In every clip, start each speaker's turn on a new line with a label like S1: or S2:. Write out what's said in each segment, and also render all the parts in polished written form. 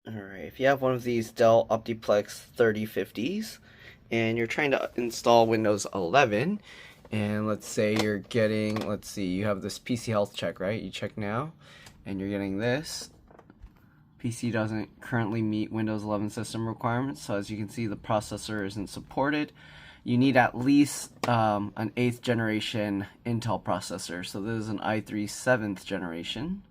S1: Alright, if you have one of these Dell OptiPlex 3050s and you're trying to install Windows 11, and let's say you're getting, let's see, you have this PC health check, right? You check now, and you're getting this. PC doesn't currently meet Windows 11 system requirements, so as you can see, the processor isn't supported. You need at least an 8th generation Intel processor, so this is an i3 7th generation.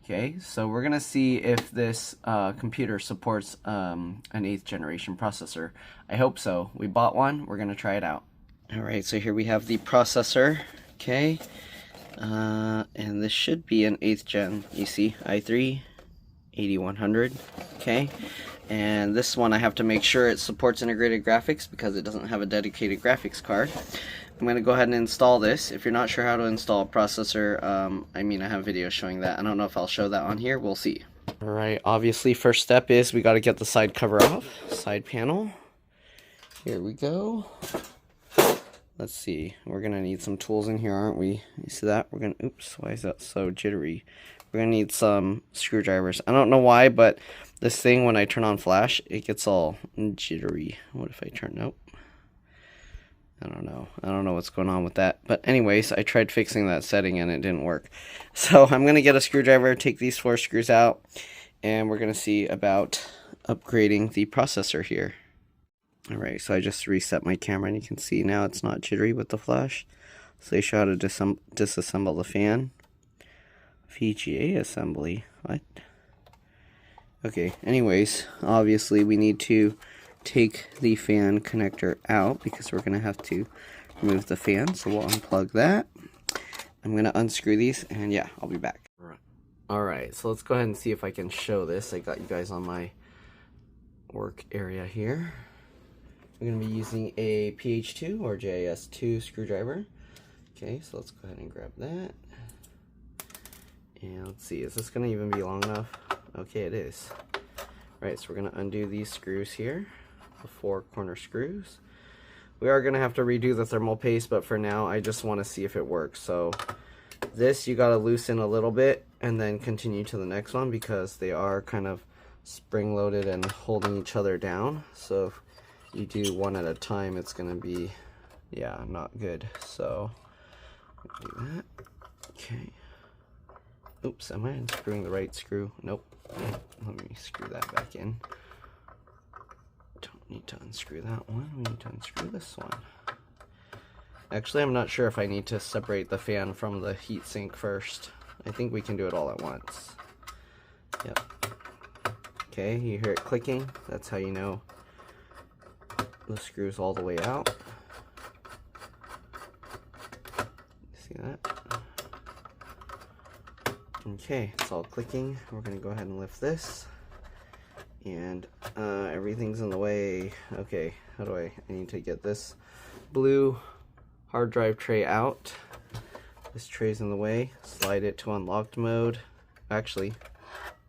S1: Okay, so we're gonna see if this computer supports an 8th generation processor. I hope so. We bought one, we're gonna try it out. Alright, so here we have the processor, okay, and this should be an 8th gen, you see, i3 8100, okay, and this one I have to make sure it supports integrated graphics because it doesn't have a dedicated graphics card. I'm going to go ahead and install this. If you're not sure how to install a processor, I have videos showing that. I don't know if I'll show that on here. We'll see. Alright, obviously first step is we got to get the side cover off. Side panel. Here we go. Let's see. We're going to need some tools in here, aren't we? You see that? We're going to, oops, why is that so jittery? We're going to need some screwdrivers. I don't know why, but this thing, when I turn on flash, it gets all jittery. What if I turn, nope. I don't know what's going on with that. But anyways, I tried fixing that setting and it didn't work. So I'm going to get a screwdriver, take these 4 screws out, and we're going to see about upgrading the processor here. Alright, so I just reset my camera and you can see now it's not jittery with the flash. So they show how to disassemble the fan. VGA assembly. What? Okay, anyways, obviously we need to take the fan connector out because we're going to have to remove the fan, so we'll unplug that. I'm going to unscrew these, and yeah, I'll be back. Alright, so let's go ahead and see if I can show this. I got you guys on my work area here. I'm going to be using a PH2 or JIS2 screwdriver. Okay, so let's go ahead and grab that. And let's see, is this going to even be long enough? Okay, it is. Right, so we're going to undo these screws here, the 4 corner screws. We are going to have to redo the thermal paste, but for now I just want to see if it works. So this you got to loosen a little bit and then continue to the next one because they are kind of spring loaded and holding each other down. So if you do one at a time, it's going to be, yeah, not good. So do that. Okay. Oops, am I unscrewing the right screw? Nope. Let me screw that back in. Don't need to unscrew that one. We need to unscrew this one. Actually, I'm not sure if I need to separate the fan from the heatsink first. I think we can do it all at once. Yep. Okay, you hear it clicking. That's how you know the screw's all the way out. See that? Okay, it's all clicking. We're going to go ahead and lift this. And everything's in the way. Okay, how do I need to get this blue hard drive tray out. This tray's in the way. Slide it to unlocked mode. Actually,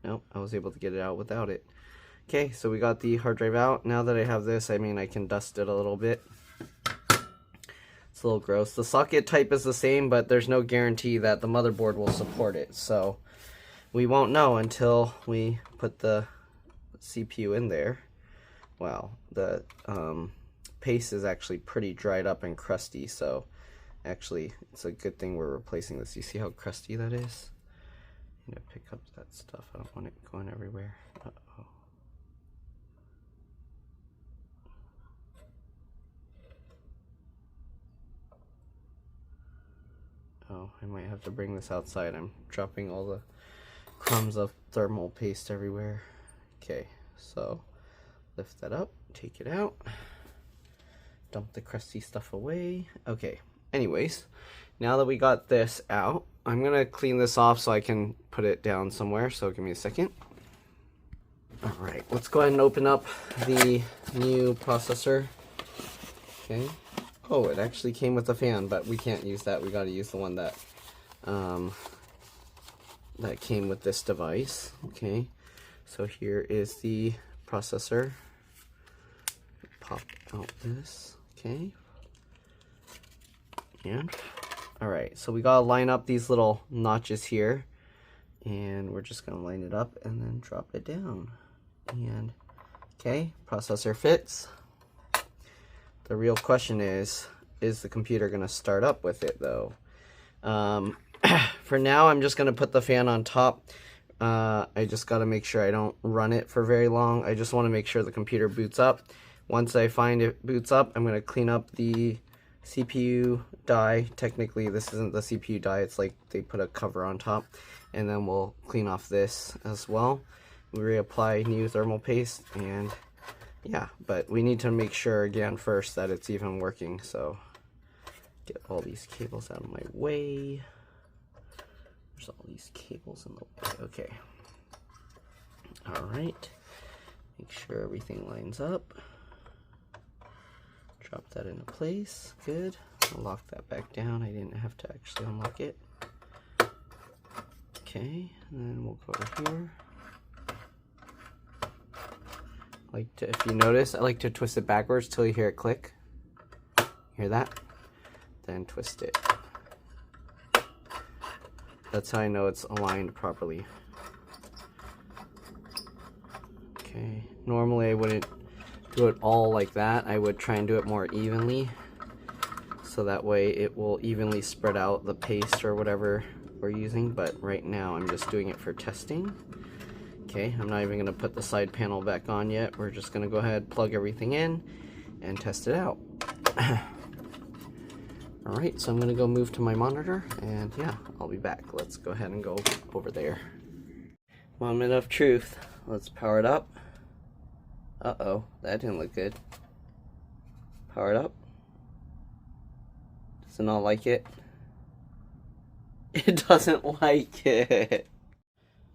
S1: nope, I was able to get it out without it. Okay, so we got the hard drive out. Now that I have this, I can dust it a little bit. It's a little gross. The socket type is the same, but there's no guarantee that the motherboard will support it. So we won't know until we put the CPU in there. Wow, the paste is actually pretty dried up and crusty, so actually it's a good thing we're replacing this. You see how crusty that is? I'm gonna pick up that stuff. I don't want it going everywhere. Uh-oh. Oh, I might have to bring this outside. I'm dropping all the crumbs of thermal paste everywhere. Okay, so lift that up, take it out, dump the crusty stuff away. Okay, anyways, now that we got this out, I'm gonna clean this off so I can put it down somewhere, so give me a second. Alright, let's go ahead and open up the new processor. Okay. Oh, it actually came with a fan, but we can't use that. We got to use the one that that came with this device. Okay, so here is the processor. Pop out this. Okay, and all right. So we gotta line up these little notches here, and we're just gonna line it up and then drop it down. And okay, processor fits. The real question is the computer going to start up with it though? For now, I'm just going to put the fan on top. I just got to make sure I don't run it for very long. I just want to make sure the computer boots up. Once I find it boots up, I'm going to clean up the CPU die. Technically, this isn't the CPU die. It's like they put a cover on top. And then we'll clean off this as well. We reapply new thermal paste, and yeah, but we need to make sure again first that it's even working. So get all these cables out of my way. There's all these cables in the way. Okay. All right. Make sure everything lines up. Drop that into place. Good. I'll lock that back down. I didn't have to actually unlock it. Okay, and then we'll go over here. If you notice, I like to twist it backwards till you hear it click. Hear that? Then twist it. That's how I know it's aligned properly. Okay, normally I wouldn't do it all like that. I would try and do it more evenly, so that way it will evenly spread out the paste or whatever we're using, but right now I'm just doing it for testing. Okay, I'm not even going to put the side panel back on yet. We're just going to go ahead, plug everything in, and test it out. Alright, so I'm going to go move to my monitor, and yeah, I'll be back. Let's go ahead and go over there. Moment of truth. Let's power it up. Uh-oh, that didn't look good. Power it up. Does it not like it? It doesn't like it.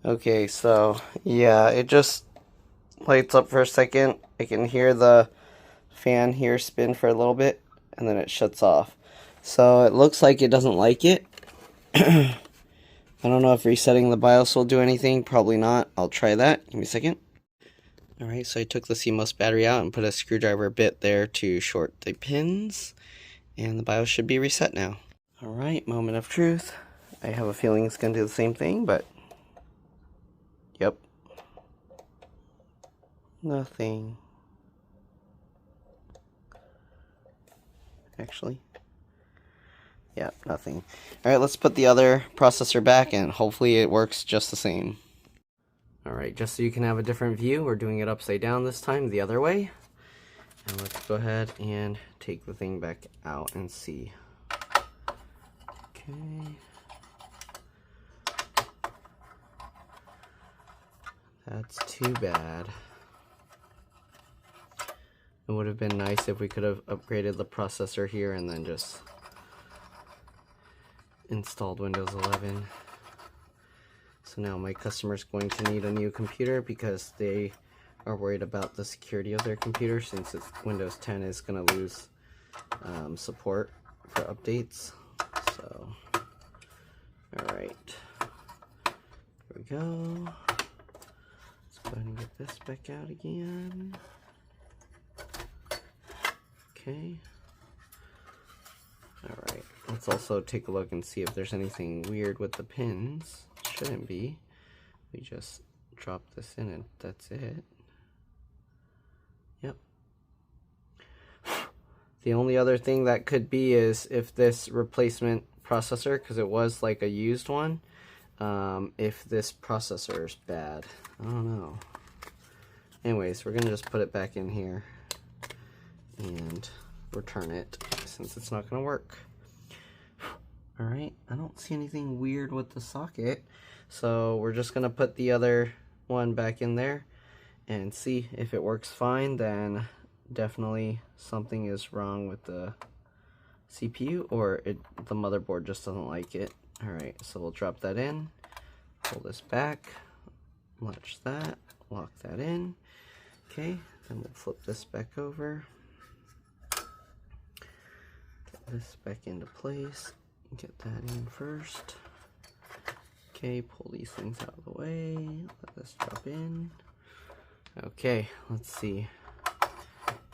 S1: Okay, so yeah, it just lights up for a second. I can hear the fan here spin for a little bit, and then it shuts off. So it looks like it doesn't like it. I don't know if resetting the BIOS will do anything. Probably not. I'll try that. Give me a second. Alright, so I took the CMOS battery out and put a screwdriver bit there to short the pins. And the BIOS should be reset now. Alright, moment of truth. I have a feeling it's going to do the same thing, but yep. Nothing. Actually. Yep, nothing. Alright, let's put the other processor back and hopefully it works just the same. Alright, just so you can have a different view, we're doing it upside down this time, the other way. And let's go ahead and take the thing back out and see. Okay. That's too bad. It would have been nice if we could have upgraded the processor here and then just installed Windows 11. So now my customer's going to need a new computer because they are worried about the security of their computer, since Windows 10 is going to lose support for updates. So, alright. Here we go. Let's go ahead and get this back out again. Okay. Alright, let's also take a look and see if there's anything weird with the pins. Shouldn't be. We just drop this in and that's it. Yep. The only other thing that could be is if this replacement processor, because it was like a used one, if this processor is bad. I don't know. Anyways, we're gonna just put it back in here and return it since it's not gonna work. Alright, I don't see anything weird with the socket, so we're just gonna put the other one back in there and see if it works fine. Then definitely something is wrong with the CPU, or the motherboard just doesn't like it. Alright, so we'll drop that in, pull this back, latch that, lock that in. Okay, then we'll flip this back over, get this back into place, get that in first. Okay, pull these things out of the way, let this drop in. Okay, let's see.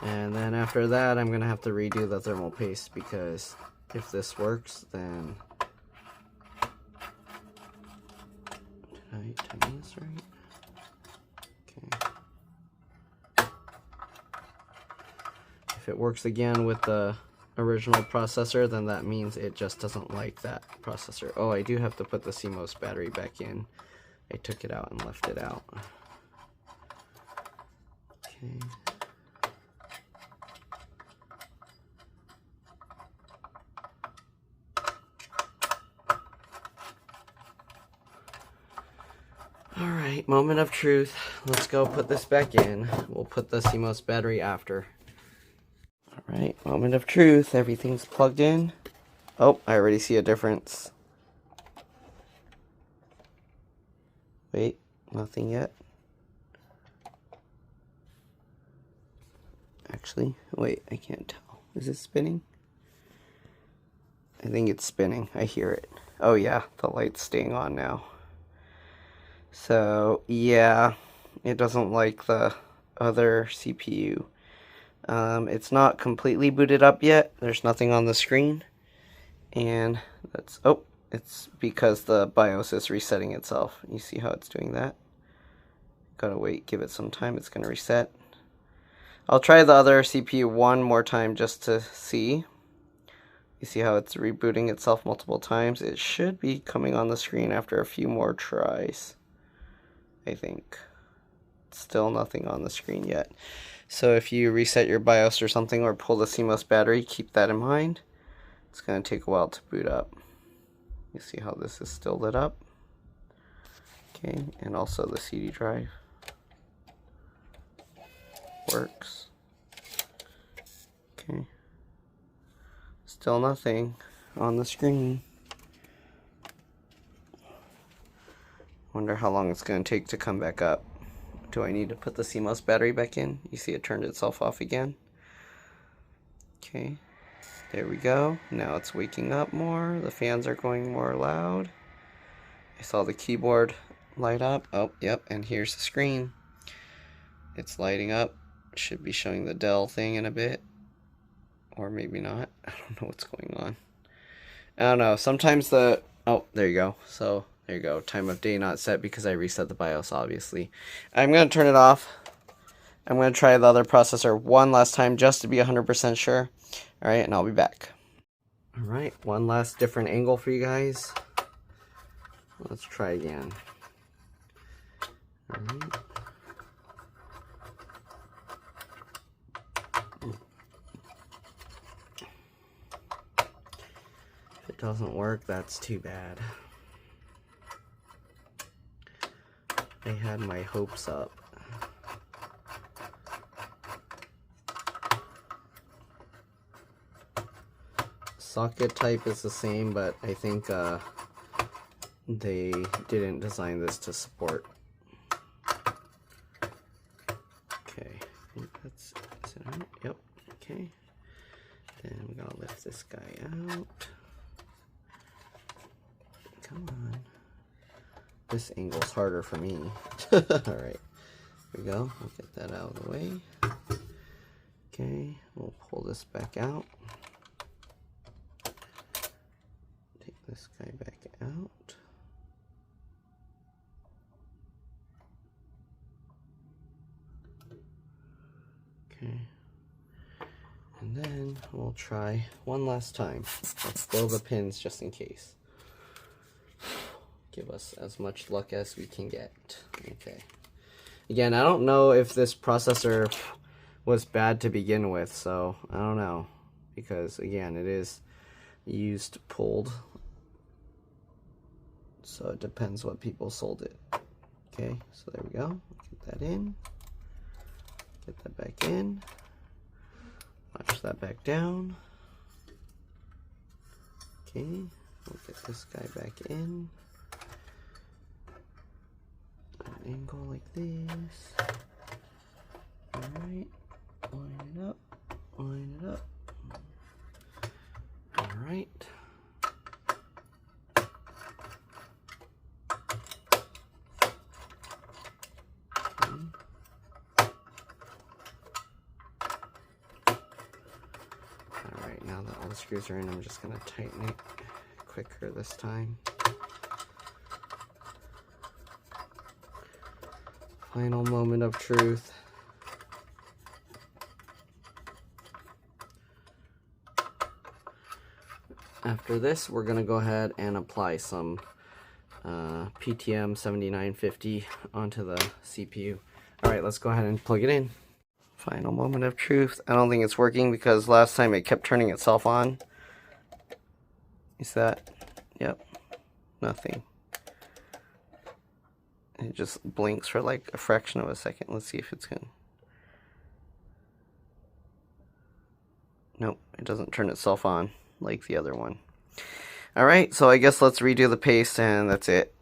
S1: And then after that, I'm gonna have to redo the thermal paste, because if this works, then did I time this right? Okay. If it works again with the original processor, then that means it just doesn't like that processor. Oh, I do have to put the CMOS battery back in. I took it out and left it out. Okay. Alright, moment of truth. Let's go put this back in. We'll put the CMOS battery after. Alright, moment of truth. Everything's plugged in. Oh, I already see a difference. Wait, nothing yet. Actually, wait, I can't tell. Is it spinning? I think it's spinning. I hear it. Oh yeah, the light's staying on now. So, yeah, it doesn't like the other CPU. It's not completely booted up yet. There's nothing on the screen. And that's, oh, it's because the BIOS is resetting itself. You see how it's doing that? Gotta wait, give it some time. It's gonna reset. I'll try the other CPU one more time just to see. You see how it's rebooting itself multiple times? It should be coming on the screen after a few more tries, I think. Still nothing on the screen yet. So if you reset your BIOS or something or pull the CMOS battery, keep that in mind. It's going to take a while to boot up. You see how this is still lit up? Okay, and also the CD drive works. Okay. Still nothing on the screen. Wonder how long it's going to take to come back up. Do I need to put the CMOS battery back in? You see it turned itself off again. Okay, there we go. Now it's waking up more. The fans are going more loud. I saw the keyboard light up. Oh, yep, and here's the screen. It's lighting up. Should be showing the Dell thing in a bit. Or maybe not. I don't know what's going on. I don't know. Sometimes the... Oh, there you go. So, there you go. Time of day not set because I reset the BIOS, obviously. I'm going to turn it off. I'm going to try the other processor one last time just to be 100% sure. Alright, and I'll be back. Alright, one last different angle for you guys. Let's try again. Alright. If it doesn't work, that's too bad. I had my hopes up. Socket type is the same, but I think they didn't design this to support. Okay, I think that's, is it out? Yep, okay. Then I'm gonna lift this guy out. Come on. This angle's harder for me. Alright, here we go. We'll get that out of the way. Okay, we'll pull this back out. Take this guy back out. Okay. And then we'll try one last time. Let's blow the pins just in case. Give us as much luck as we can get. Okay. Again, I don't know if this processor was bad to begin with, so I don't know. Because, again, it is used pulled. So it depends what people sold it. Okay, so there we go. Get that in. Get that back in. Watch that back down. Okay, we'll get this guy back in. An angle like this. Alright, line it up, line it up. Alright. Alright, now that all the screws are in, I'm just going to tighten it quicker this time. Final moment of truth. After this, we're going to go ahead and apply some PTM7950 onto the CPU. Alright, let's go ahead and plug it in. Final moment of truth. I don't think it's working because last time it kept turning itself on. Is that? Yep. Nothing. It just blinks for like a fraction of a second. Let's see if it's good. Nope, it doesn't turn itself on like the other one. Alright, so I guess let's redo the paste and that's it.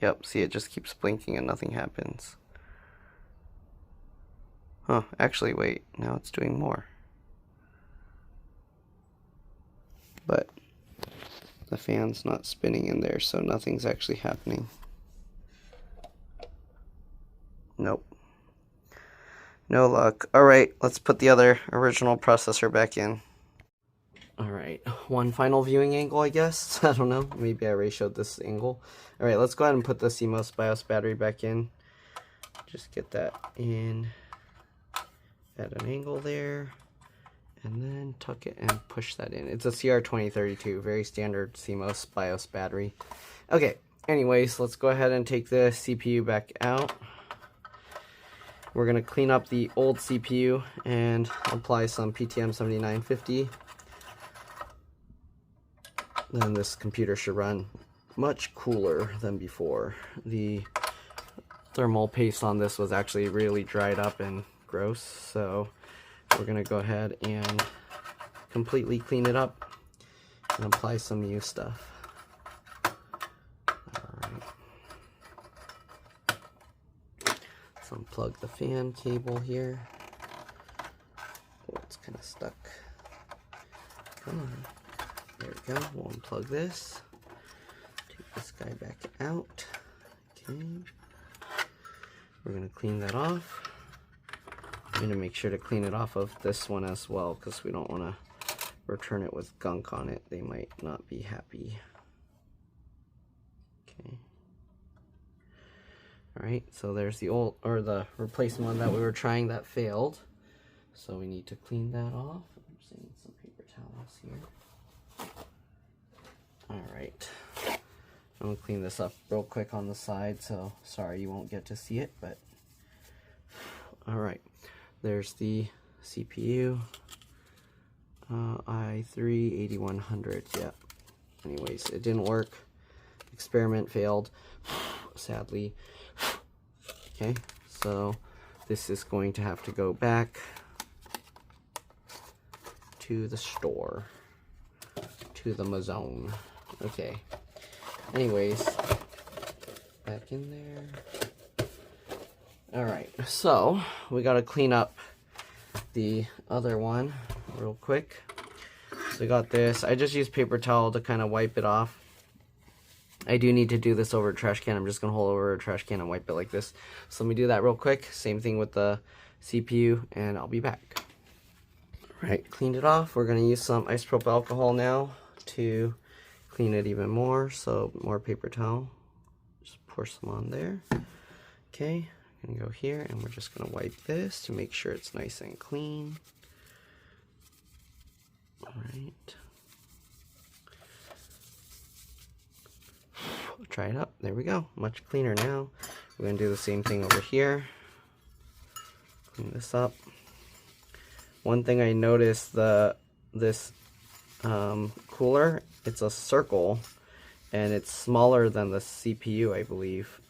S1: Yep, see, it just keeps blinking and nothing happens. Huh, actually, wait, now it's doing more. But the fan's not spinning in there, so nothing's actually happening. Nope. No luck. Alright, let's put the other original processor back in. Alright, one final viewing angle, I guess. I don't know. Maybe I ratioed this angle. Alright, let's go ahead and put the CMOS BIOS battery back in. Just get that in at an angle there. And then tuck it and push that in. It's a CR2032, very standard CMOS BIOS battery. Okay, anyways, let's go ahead and take the CPU back out. We're going to clean up the old CPU and apply some PTM7950. Then this computer should run much cooler than before. The thermal paste on this was actually really dried up and gross, so we're going to go ahead and completely clean it up and apply some new stuff. Alright. Let's unplug the fan cable here. Oh, it's kind of stuck. Come on. There we go. We'll unplug this. Take this guy back out. Okay. We're going to clean that off. I'm going to make sure to clean it off of this one as well because we don't want to return it with gunk on it. They might not be happy. Okay. Alright, so there's the old, or the replacement one that we were trying that failed. So we need to clean that off. I'm just using some paper towels here. Alright, I'm going to clean this up real quick on the side, so sorry you won't get to see it, but alright, there's the CPU, i3-8100, yep. Anyways, it didn't work, experiment failed, sadly. Okay, so this is going to have to go back to the store, to the Mazone. Okay, anyways, back in there. Alright, so we gotta clean up the other one real quick. So we got this. I just used paper towel to kind of wipe it off. I do need to do this over a trash can. I'm just gonna hold over a trash can and wipe it like this. So let me do that real quick. Same thing with the CPU, and I'll be back. Alright, cleaned it off. We're gonna use some isopropyl alcohol now to clean it even more. So more paper towel, just pour some on there. Okay, I'm gonna go here and we're just gonna wipe this to make sure it's nice and clean. All right, try it up. There we go, much cleaner now. We're gonna do the same thing over here. Clean this up. One thing I noticed, this cooler, it's a circle and it's smaller than the CPU, I believe,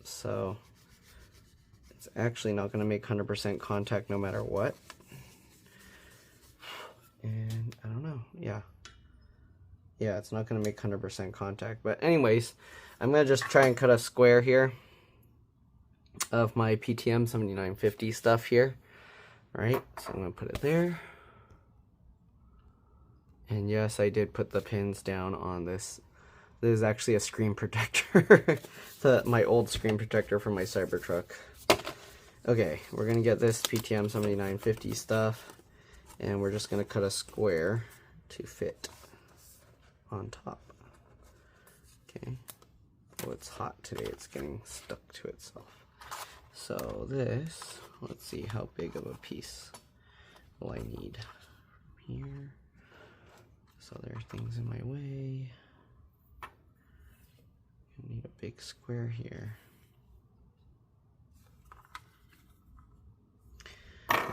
S1: so it's actually not going to make 100% contact no matter what. And I don't know, yeah, it's not going to make 100% contact, but anyways, I'm going to just try and cut a square here of my PTM7950 stuff here. Alright, so I'm going to put it there. And yes, I did put the pins down on this. This is actually a screen protector. My old screen protector from my Cybertruck. Okay, we're going to get this PTM7950 stuff. And we're just going to cut a square to fit on top. Okay. Oh, it's hot today. It's getting stuck to itself. So this, let's see how big of a piece will I need. Here. So there are things in my way. I need a big square here.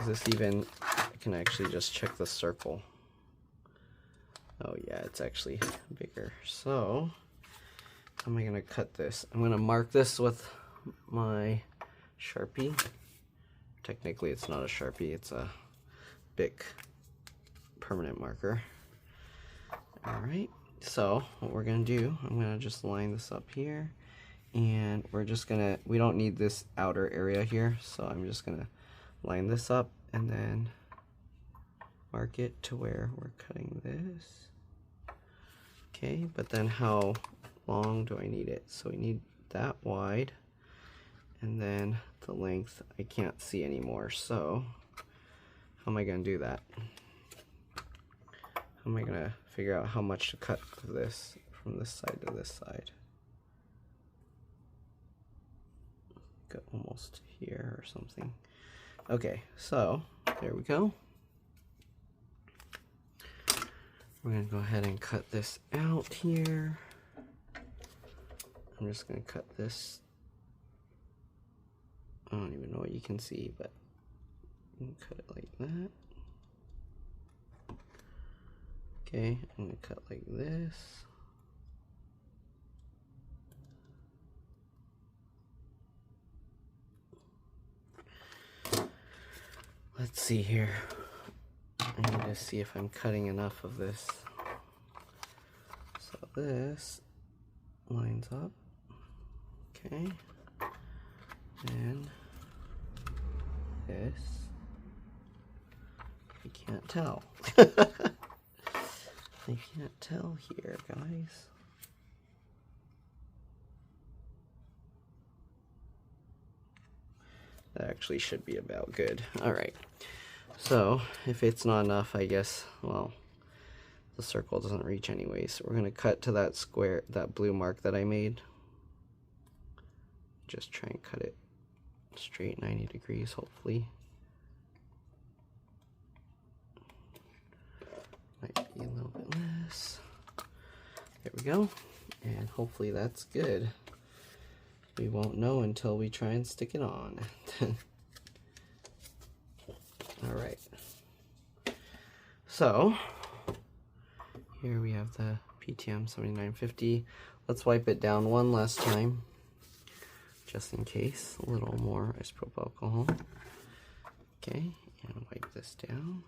S1: Is this even, I can actually just check the circle. Oh yeah, it's actually bigger. So, how am I gonna cut this? I'm gonna mark this with my Sharpie. Technically it's not a Sharpie, it's a Bic permanent marker. Alright, so what we're gonna do, I'm gonna just line this up here, and we're just gonna, we don't need this outer area here, so I'm just gonna line this up and then mark it to where we're cutting this. Okay, but then how long do I need it? So we need that wide, and then the length I can't see anymore, so how am I going to do that? How am I going to figure out how much to cut of this from this side to this side? Got almost here or something. Okay, so there we go. We're going to go ahead and cut this out here. I'm just going to cut this. I don't even know what you can see, but you can cut it like that. Okay, I'm going to cut like this. Let's see here. I need to see if I'm cutting enough of this. So this lines up. Okay. And this. I can't tell. I can't tell here, guys. That actually should be about good. Alright. So, if it's not enough, I guess, well, the circle doesn't reach anyway. So we're going to cut to that square, that blue mark that I made. Just try and cut it straight 90 degrees, hopefully. Might be a little bit less. There we go. And hopefully that's good. We won't know until we try and stick it on. Alright. So, here we have the PTM7950. Let's wipe it down one last time, just in case. A little more isopropyl alcohol. Okay, and wipe this down.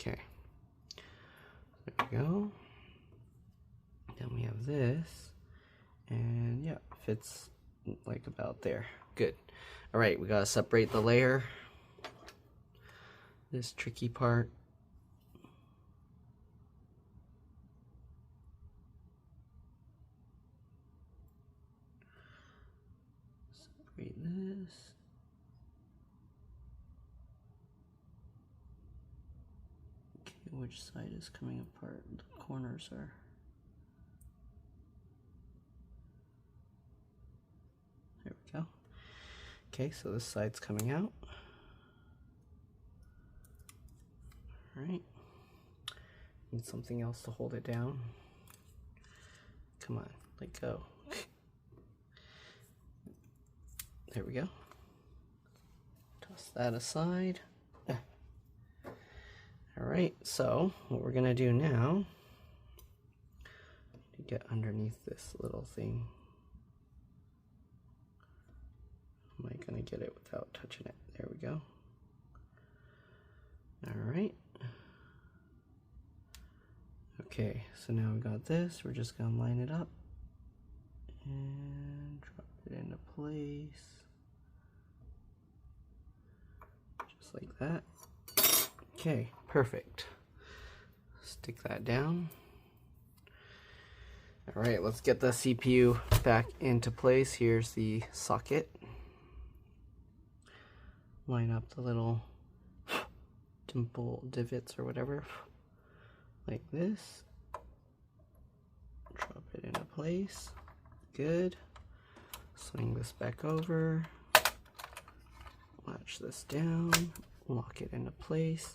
S1: Okay, there we go. Then we have this, and yeah, fits like about there. Good. All right, we gotta separate the layer. This tricky part. Separate this. Which side is coming apart? The corners are. There we go. Okay, so this side's coming out. Alright. Need something else to hold it down. Come on, let go. There we go. Toss that aside. Alright, so what we're gonna do now, to get underneath this little thing. Am I gonna get it without touching it? There we go. Alright. Okay, so now we got this. We're just gonna line it up and drop it into place. Just like that. Okay, perfect. Stick that down. All right, let's get the CPU back into place. Here's the socket. Line up the little dimple divots or whatever, like this. Drop it into place. Good. Swing this back over, latch this down, lock it into place.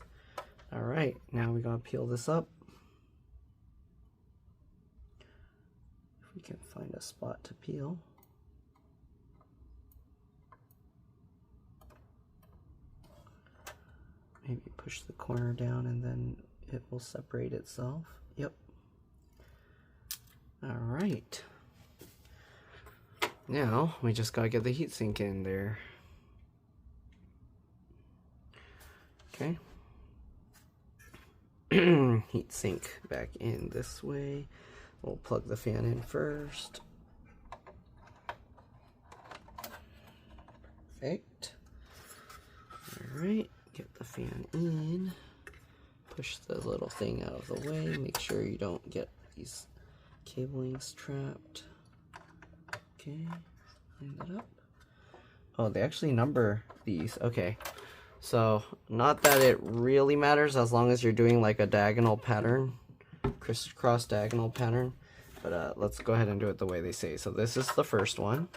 S1: All right, now we gotta peel this up. If we can find a spot to peel. Maybe push the corner down and then it will separate itself. Yep. All right. Now we just gotta get the heatsink in there. Okay. Heatsink back in this way. We'll plug the fan in first. Perfect. All right. Get the fan in, push the little thing out of the way, make sure you don't get these cablings trapped. Okay, line that up. Oh, they actually number these. Okay, so not that it really matters as long as you're doing like a diagonal pattern, crisscross diagonal pattern, but let's go ahead and do it the way they say. So this is the first one.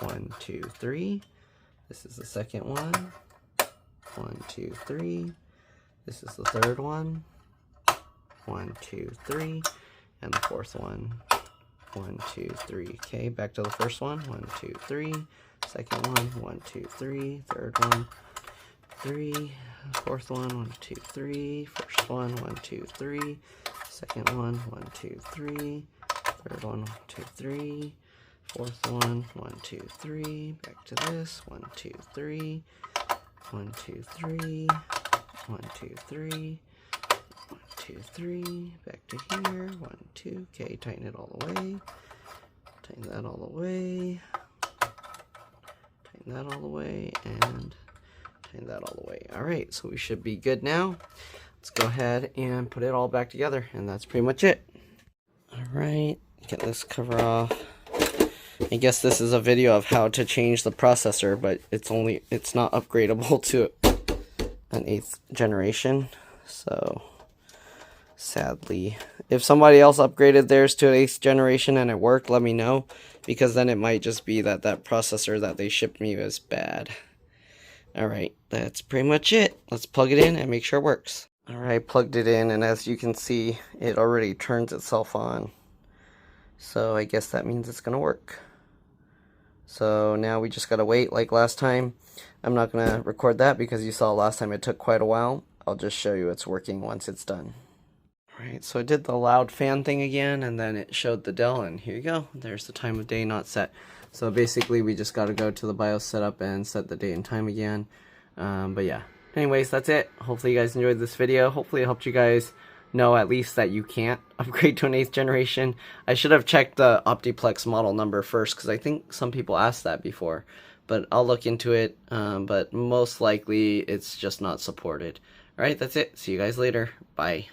S1: 1, 2, 3. This is the second one. 1, 2, 3. This is the third one. 1, 2, 3. And the fourth one. 1, 2, 3. Okay, back to the first one. 1, 2, 3. Second one. 1, 2, 3. Third one. 3. Fourth one. 1, 2, 3. First one. 1, 2, 3. Second one. 1, 2, 3. Third one. 1, 2, 3. Fourth one. 1, 2, 3. Back to this. 1, 2, 3. 1, 2, 3, 1, 2, 3, 1, 2, 3, back to here, 1, 2, okay, tighten it all the way, tighten that all the way, tighten that all the way, and tighten that all the way. All right, so we should be good now. Let's go ahead and put it all back together, and that's pretty much it. All right, get this cover off. I guess this is a video of how to change the processor, but it's not upgradable to an 8th generation. So sadly, if somebody else upgraded theirs to an 8th generation and it worked, let me know, because then it might just be that that processor that they shipped me is bad. All right, that's pretty much it. Let's plug it in and make sure it works. All right, plugged it in, and as you can see, it already turns itself on. So I guess that means it's gonna work. So now we just gotta wait like last time. I'm not gonna record that because you saw last time it took quite a while. I'll just show you it's working once it's done. Alright, so I did the loud fan thing again, and then it showed the Dell, and here you go. There's the time of day not set. So basically we just gotta go to the BIOS setup and set the date and time again. But yeah. Anyways, that's it. Hopefully you guys enjoyed this video. Hopefully it helped you guys know at least that you can't upgrade to an 8th generation. I should have checked the OptiPlex model number first, because I think some people asked that before, but I'll look into it, but most likely it's just not supported. Alright, that's it. See you guys later. Bye.